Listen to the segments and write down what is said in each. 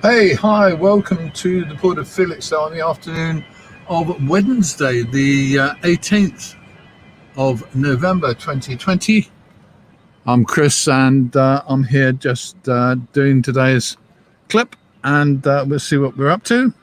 Hey, hi, welcome to the Port of Felixstowe on the afternoon of Wednesday, the 18th of November 2020. I'm Chris, and I'm here just doing today's clip, and we'll see what we're up to.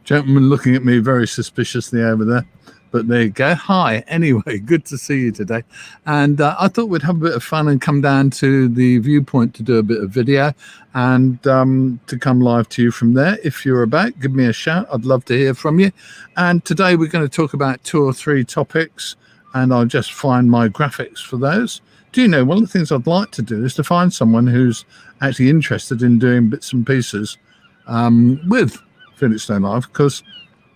Gentleman looking at me very suspiciously over there, but there you go. Hi, anyway, good to see you today. And I thought we'd have a bit of fun and come down to the viewpoint to do a bit of video and to come live to you from there. If you're about, give me a shout. I'd love to hear from you. And today we're going to talk about 2 or 3 topics, and I'll just find my graphics for those. Do you know, one of the things I'd like to do is to find someone who's actually interested in doing bits and pieces with Felixstowe Live, because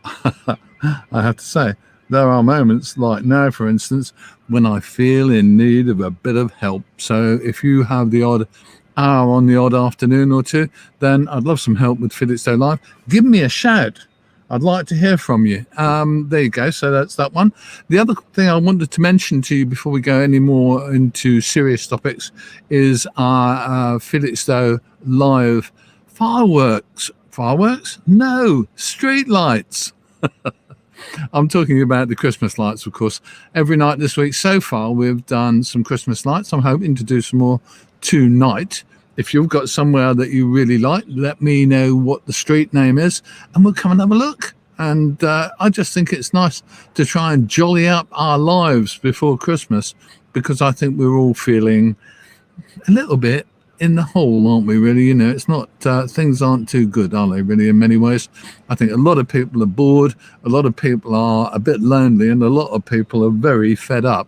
I have to say, there are moments like now, for instance, when I feel in need of a bit of help. So if you have the odd hour on the odd afternoon or two, then I'd love some help with Felixstowe Live. Give me a shout. I'd like to hear from you. There you go. So that's that one. The other thing I wanted to mention to you before we go any more into serious topics is our Felixstowe Live fireworks. Fireworks? No, street lights. I'm talking about the Christmas lights, of course. Every night this week so far, we've done some Christmas lights. I'm hoping to do some more tonight. If you've got somewhere that you really like, let me know what the street name is, and we'll come and have a look. And I just think it's nice to try and jolly up our lives before Christmas, because I think we're all feeling a little bit in the hole, aren't we, really? You know, it's not, things aren't too good, are they, really, in many ways? I think a lot of people are bored, a lot of people are a bit lonely, and a lot of people are very fed up.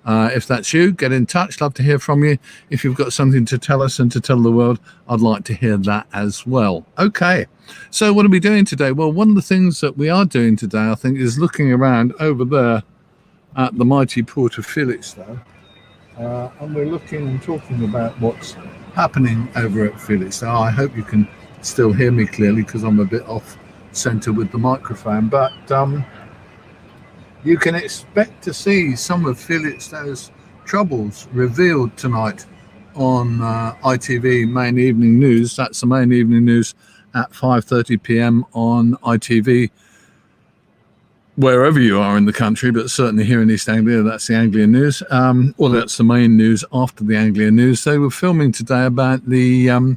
If that's you, get in touch. Love to hear from you. If you've got something to tell us and to tell the world, I'd like to hear that as well. Okay, so what are we doing today? Well, one of the things that we are doing today, I think, is looking around over there at the mighty port of Felixstowe. And we're looking and talking about what's happening over at Felixstowe. I hope you can still hear me clearly, because I'm a bit off centre with the microphone, but you can expect to see some of Felixstowe's troubles revealed tonight on ITV Main Evening News. That's the Main Evening News at 5:30 p.m. on ITV, wherever you are in the country, but certainly here in East Anglia, that's the Anglian News. Or that's the main news after the Anglian News. They were filming today about the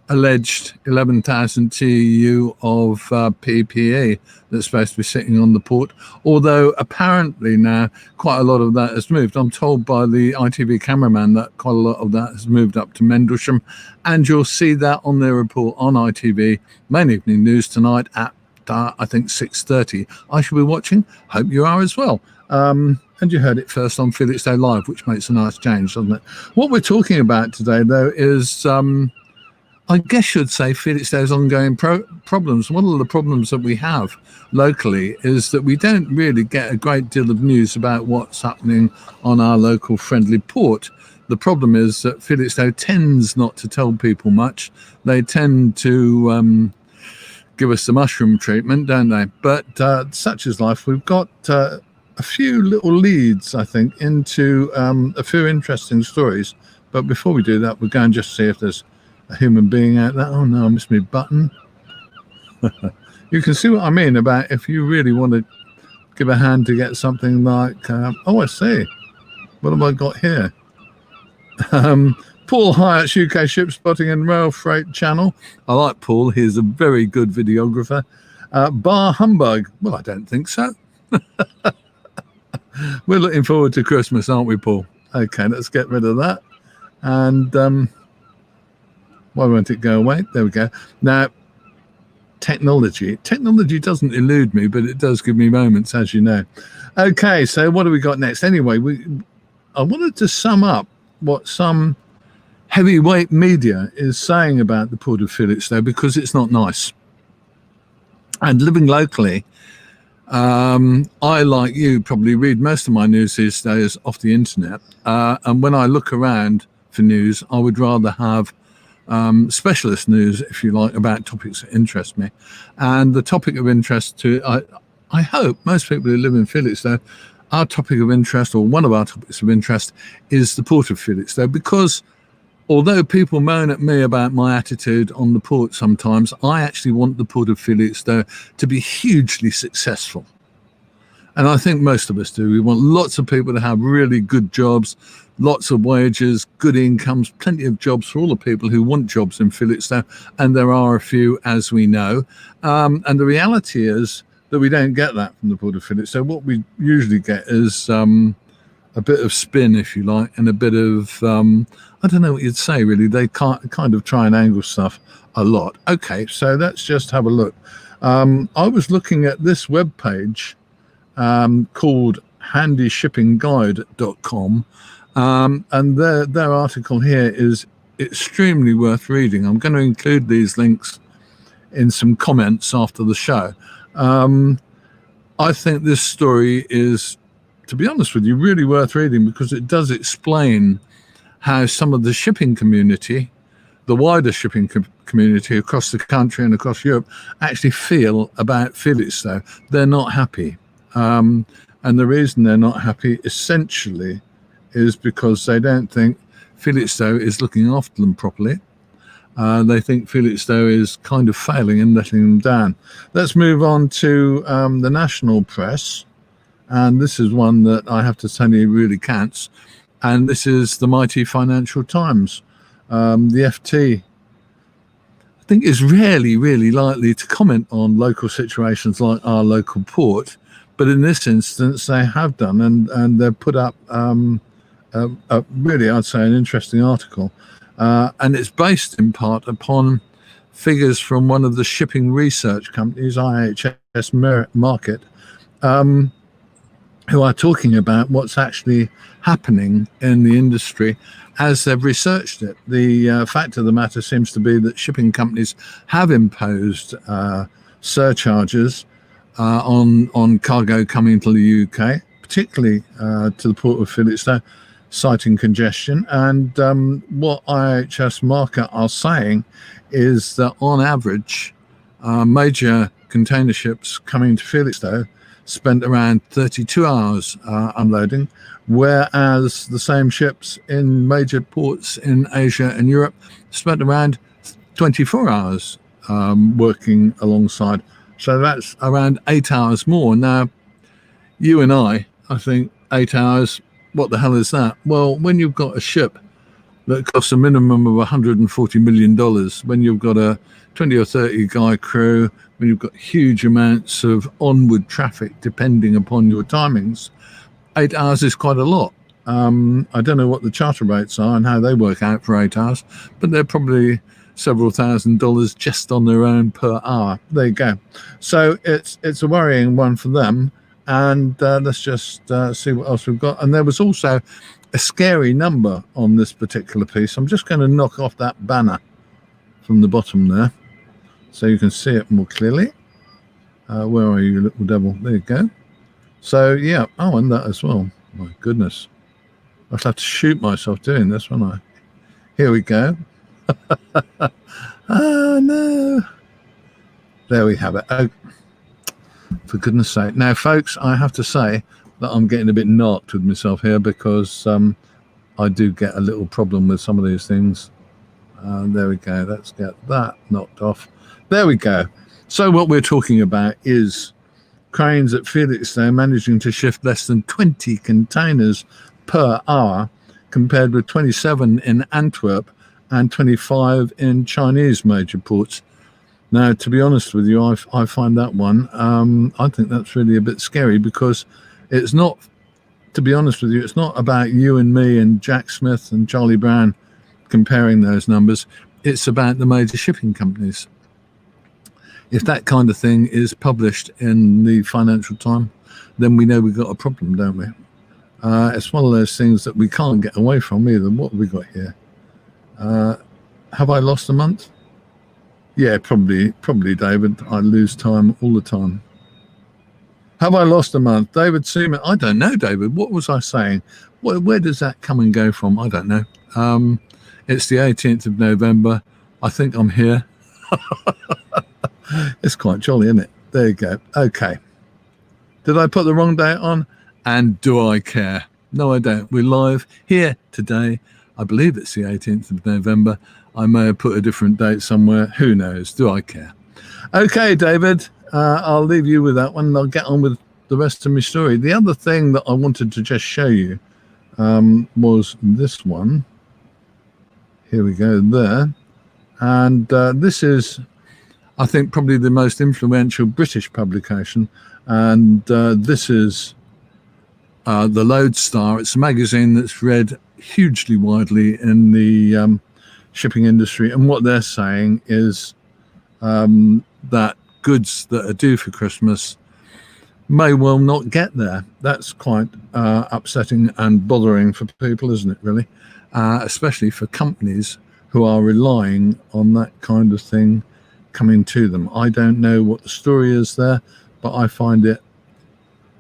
alleged 11,000 TEU of PPE that's supposed to be sitting on the port, although apparently now quite a lot of that has moved. I'm told by the ITV cameraman that quite a lot of that has moved up to Mendlesham, and you'll see that on their report on ITV Main Evening News tonight at I think 6:30. I shall be watching. Hope you are as well. And you heard it first on Felixstowe Live, which makes a nice change, doesn't it? What we're talking about today, though, is I guess you'd say Felixstowe's ongoing problems. One of the problems that we have locally is that we don't really get a great deal of news about what's happening on our local friendly port. The problem is that Felixstowe tends not to tell people much. They tend to give us the mushroom treatment, don't they? But such is life. We've got a few little leads, I think, into a few interesting stories. But before we do that, we'll go and just see if there's a human being out there. Oh no, I missed my button. You can see what I mean about if you really want to give a hand to get something like, oh, I see. What have I got here? Paul Hyatt's UK Ship Spotting and Rail Freight channel. I like Paul. He's a very good videographer. Bar Humbug. Well, I don't think so. We're looking forward to Christmas, aren't we, Paul? Okay, let's get rid of that. And why won't it go away? There we go. Now, technology. Technology doesn't elude me, but it does give me moments, as you know. Okay, so what have we got next? Anyway, I wanted to sum up what some heavyweight media is saying about the port of Felixstowe, because it's not nice. And living locally, I, like you, probably read most of my news these days off the internet. And when I look around for news, I would rather have specialist news, if you like, about topics that interest me. And the topic of interest to, I hope, most people who live in Felixstowe, our topic of interest, or one of our topics of interest, is the port of Felixstowe, because although people moan at me about my attitude on the port sometimes, I actually want the Port of Felixstowe to be hugely successful. And I think most of us do. We want lots of people to have really good jobs, lots of wages, good incomes, plenty of jobs for all the people who want jobs in Felixstowe. And there are a few, as we know. And the reality is that we don't get that from the Port of Felixstowe. What we usually get is a bit of spin, if you like, and a bit of, I don't know what you'd say, really. They kind of try and angle stuff a lot. Okay, so let's just have a look. I was looking at this webpage called handyshippingguide.com, and their article here is extremely worth reading. I'm going to include these links in some comments after the show. I think this story is, to be honest with you, really worth reading, because it does explain how some of the shipping community, the wider shipping community across the country and across Europe, actually feel about Felixstowe. They're not happy. And the reason they're not happy essentially is because they don't think Felixstowe is looking after them properly. They think Felixstowe is kind of failing and letting them down. Let's move on to the national press. And this is one that I have to tell you really counts. And this is the mighty Financial Times. The FT, I think, is really likely to comment on local situations like our local port. But in this instance, they have done, and they've put up really, I'd say, an interesting article. And it's based in part upon figures from one of the shipping research companies, IHS Markit, who are talking about what's actually happening in the industry as they've researched it. The fact of the matter seems to be that shipping companies have imposed surcharges on cargo coming to the UK, particularly to the Port of Felixstowe, citing congestion. And what IHS Markit are saying is that on average, major container ships coming to Felixstowe spent around 32 hours unloading, whereas the same ships in major ports in Asia and Europe spent around 24 hours working alongside. So that's around 8 hours more. Now, you and I think 8 hours, what the hell is that? Well, when you've got a ship that costs a minimum of $140 million, when you've got a 20 or 30 guy crew, when you've got huge amounts of onward traffic depending upon your timings, 8 hours is quite a lot. I don't know what the charter rates are and how they work out for 8 hours, but they're probably several $1,000s just on their own per hour. There you go. So it's a worrying one for them. And let's just see what else we've got. And there was also a scary number on this particular piece. I'm just going to knock off that banner from the bottom there so you can see it more clearly. Where are you, little devil? There you go. So, yeah. Oh, and that as well. My goodness. I'll have to shoot myself doing this, won't I? Here we go. Oh, no. There we have it. Oh, for goodness sake. Now, folks, I have to say that I'm getting a bit knocked with myself here because I do get a little problem with some of these things. There we go. Let's get that knocked off. There we go. So what we're talking about is cranes at Felixstowe managing to shift less than 20 containers per hour, compared with 27 in Antwerp and 25 in Chinese major ports. Now, to be honest with you, I find that one, I think that's really a bit scary, because it's not, to be honest with you, it's not about you and me and Jack Smith and Charlie Brown comparing those numbers. It's about the major shipping companies. If that kind of thing is published in the Financial Times, then we know we've got a problem, don't we? It's one of those things that we can't get away from either. What have we got here? Have I lost a month? Yeah, probably, David. I lose time all the time. Have I lost a month? David Seaman. I don't know, David. What was I saying? Where does that come and go from? I don't know. It's the 18th of November. I think I'm here. It's quite jolly, isn't it? There you go. Okay. Did I put the wrong date on? And do I care? No, I don't. We're live here today I believe it's the 18th of November. I may have put a different date somewhere. Who knows? Do I care? Okay, David, I'll leave you with that one and I'll get on with the rest of my story. The other thing that I wanted to just show you was this one. Here we go there. And this is, I think, probably the most influential British publication. And this is the Lodestar. It's a magazine that's read hugely widely in the shipping industry. And what they're saying is that goods that are due for Christmas may well not get there. That's quite upsetting and bothering for people, isn't it, really? Especially for companies who are relying on that kind of thing coming to them. I don't know what the story is there, but I find it,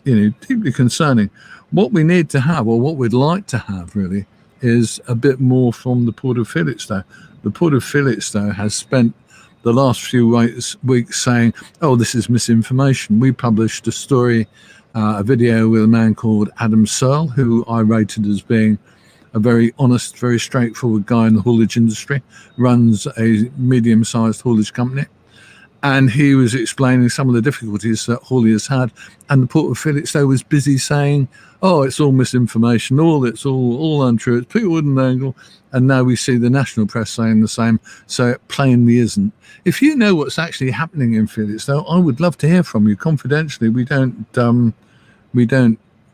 deeply concerning. What we need to have, or what we'd like to have, really, is a bit more from the Port of Felixstowe. The Port of Felixstowe has spent the last few weeks saying, oh, this is misinformation. We published a story, a video with a man called Adam Searle, who I rated as being a very honest, very straightforward guy in the haulage industry, runs a medium-sized haulage company. And he was explaining some of the difficulties that hauliers had. And the Port of Felixstowe was busy saying, oh, it's all misinformation, it's all untrue, it's pure wooden angle. And now we see the national press saying the same, so it plainly isn't. If you know what's actually happening in Felixstowe, I would love to hear from you confidentially. We don't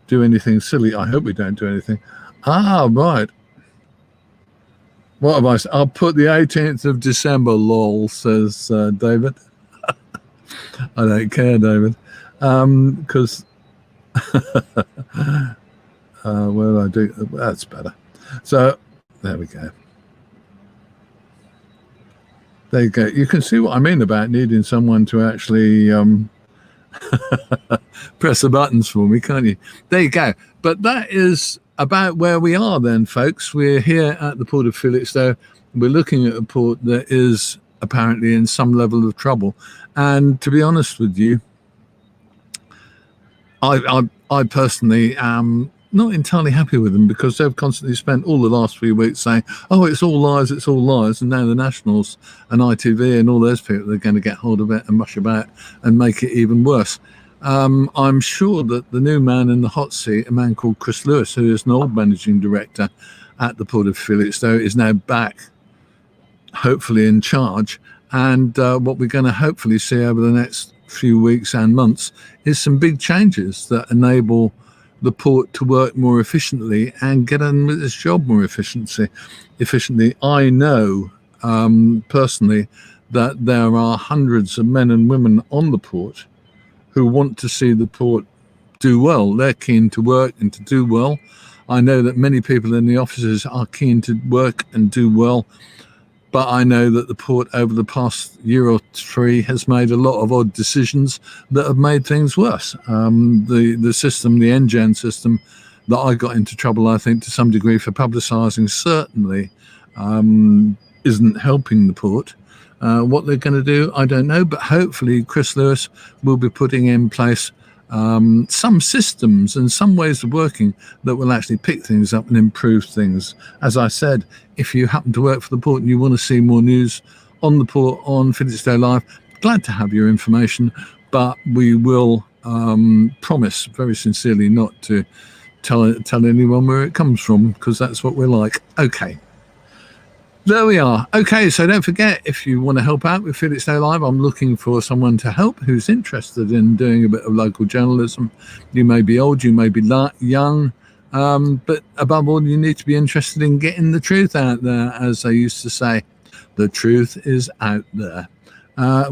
do anything silly. I hope we don't do anything. Right. What have I said? I'll put the 18th of December, lol, says David. I don't care, David, because where do I do? That's better. So there we go. There you go. You can see what I mean about needing someone to actually press the buttons for me, can't you? There you go. But that is about where we are then, folks. We're here at the Port of Felixstowe. We're looking at a port that is apparently in some level of trouble. And to be honest with you, I personally am not entirely happy with them, because they've constantly spent all the last few weeks saying, oh, it's all lies, it's all lies. And now the Nationals and ITV and all those people are going to get hold of it and mush about and make it even worse. I'm sure that the new man in the hot seat, a man called Chris Lewis, who is an old managing director at the Port of Felixstowe, is now back, hopefully in charge. And what we're going to hopefully see over the next few weeks and months is some big changes that enable the port to work more efficiently and get on with its job more efficiently. I know personally that there are hundreds of men and women on the port who want to see the port do well. They're keen to work and to do well. I know that many people in the offices are keen to work and do well, but I know that the port over the past year or three has made a lot of odd decisions that have made things worse. The system, the NGen system that I got into trouble, I think, to some degree for publicising, certainly isn't helping the port. What they're going to do, I don't know, but hopefully Chris Lewis will be putting in place some systems and some ways of working that will actually pick things up and improve things. As I said, if you happen to work for the port and you want to see more news on the port on Felixstowe Live, glad to have your information, but we will promise very sincerely not to tell anyone where it comes from, because that's what we're like. Okay. There we are. Okay, so don't forget, if you want to help out with Felixstowe Live, I'm looking for someone to help who's interested in doing a bit of local journalism. You may be old, you may be young, but above all, you need to be interested in getting the truth out there, as they used to say. The truth is out there.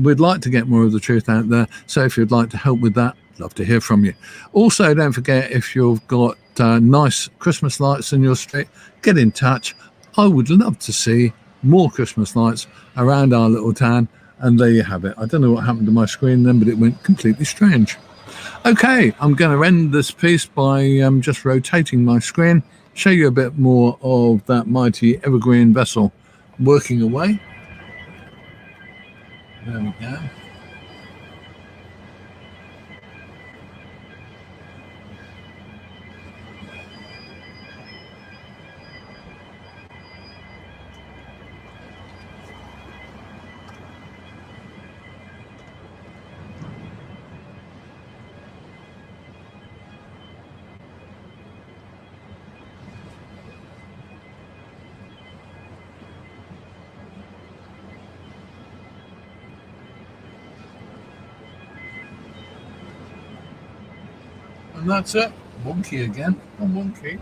We'd like to get more of the truth out there, so if you'd like to help with that, love to hear from you. Also, don't forget, if you've got nice Christmas lights in your street, get in touch. I would love to see more Christmas lights around our little town, and there you have it. I don't know what happened to my screen then, but it went completely strange. Okay, I'm going to end this piece by just rotating my screen, show you a bit more of that mighty evergreen vessel working away. There we go. And that's it. Wonky again. I'm wonky.